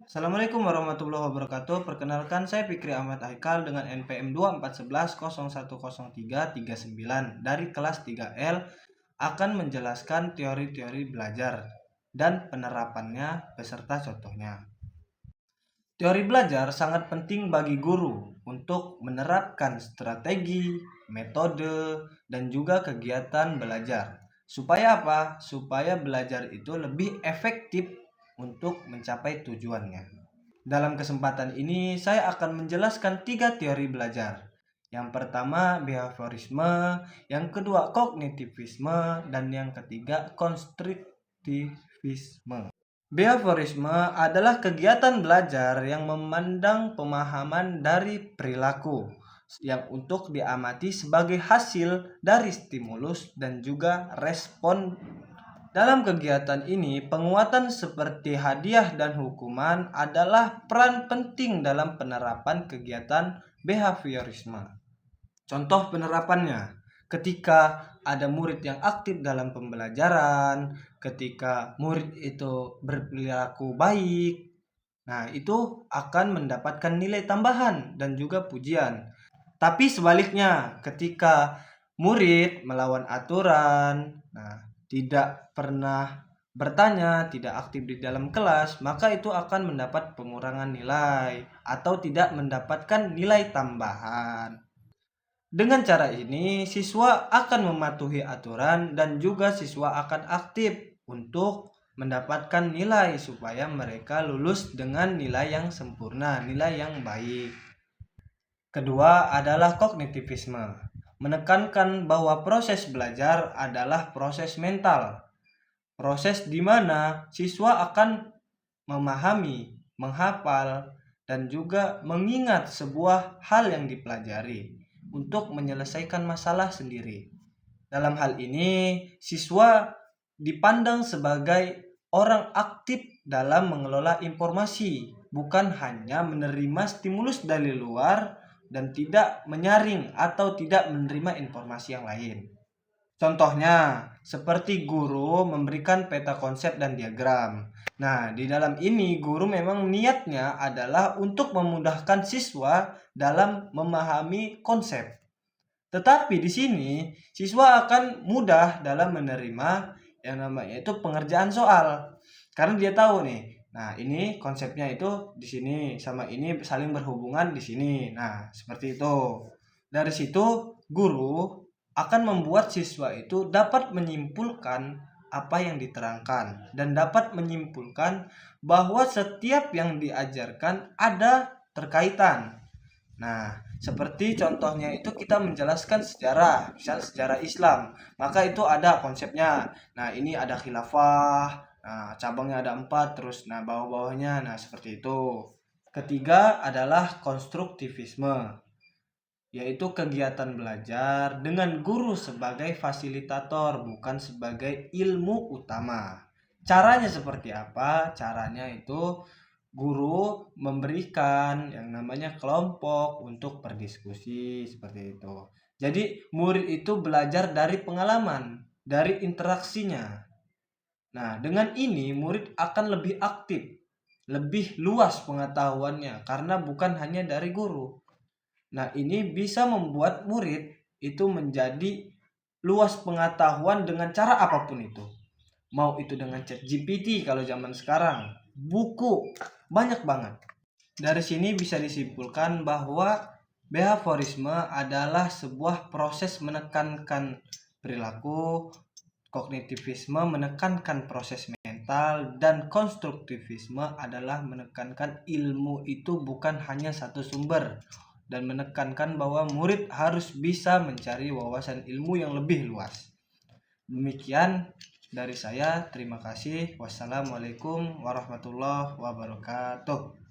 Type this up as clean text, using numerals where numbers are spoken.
Assalamualaikum warahmatullahi wabarakatuh. Perkenalkan saya Fikri Ahmad Haikal dengan NPM 2411010339 dari kelas 3L akan menjelaskan teori-teori belajar dan penerapannya beserta contohnya. Teori belajar sangat penting bagi guru untuk menerapkan strategi, metode, dan juga kegiatan belajar. Supaya apa? Supaya belajar itu lebih efektif untuk mencapai tujuannya. Dalam kesempatan ini, saya akan menjelaskan 3 teori belajar. Yang pertama, behaviorisme, yang kedua, kognitivisme, dan yang ketiga, konstruktivisme. Behaviorisme adalah kegiatan belajar yang memandang pemahaman dari perilaku yang untuk diamati sebagai hasil dari stimulus dan juga respon. Dalam kegiatan ini, penguatan seperti hadiah dan hukuman adalah peran penting dalam penerapan kegiatan behaviorisme. Contoh penerapannya, ketika ada murid yang aktif dalam pembelajaran, ketika murid itu berperilaku baik, nah itu akan mendapatkan nilai tambahan dan juga pujian. Tapi sebaliknya, ketika murid melawan aturan, nah tidak pernah bertanya, tidak aktif di dalam kelas, maka itu akan mendapat pengurangan nilai atau tidak mendapatkan nilai tambahan. Dengan cara ini, siswa akan mematuhi aturan dan juga siswa akan aktif untuk mendapatkan nilai supaya mereka lulus dengan nilai yang sempurna, nilai yang baik. Kedua adalah kognitivisme, menekankan bahwa proses belajar adalah proses mental. Proses di mana siswa akan memahami, menghafal, dan juga mengingat sebuah hal yang dipelajari untuk menyelesaikan masalah sendiri. Dalam hal ini, siswa dipandang sebagai orang aktif dalam mengelola informasi, bukan hanya menerima stimulus dari luar dan tidak menyaring atau tidak menerima informasi yang lain. Contohnya, seperti guru memberikan peta konsep dan diagram. Nah, di dalam ini guru memang niatnya adalah untuk memudahkan siswa dalam memahami konsep. Tetapi di sini siswa akan mudah dalam menerima yang namanya itu pengerjaan soal. Karena dia tahu nih, nah ini konsepnya itu di sini sama ini saling berhubungan di sini. Nah, seperti itu. Dari situ guru akan membuat siswa itu dapat menyimpulkan apa yang diterangkan dan dapat menyimpulkan bahwa setiap yang diajarkan ada terkaitan. Nah, seperti contohnya itu kita menjelaskan sejarah, misal sejarah Islam, maka itu ada konsepnya. Nah, ini ada khilafah, nah cabangnya ada 4, terus nah bawah-bawahnya, nah seperti itu. Ketiga adalah konstruktivisme, yaitu kegiatan belajar dengan guru sebagai fasilitator bukan sebagai ilmu utama. Caranya seperti apa? Caranya itu guru memberikan yang namanya kelompok untuk berdiskusi seperti itu. Jadi murid itu belajar dari pengalaman, dari interaksinya. Nah, dengan ini murid akan lebih aktif, lebih luas pengetahuannya karena bukan hanya dari guru. Nah, ini bisa membuat murid itu menjadi luas pengetahuan dengan cara apapun itu. Mau itu dengan chat GPT kalau zaman sekarang, buku, banyak banget. Dari sini bisa disimpulkan bahwa behaviorisme adalah sebuah proses menekankan perilaku, kognitivisme menekankan proses mental, dan konstruktivisme adalah menekankan ilmu itu bukan hanya satu sumber dan menekankan bahwa murid harus bisa mencari wawasan ilmu yang lebih luas. Demikian dari saya, terima kasih. Wassalamualaikum warahmatullahi wabarakatuh.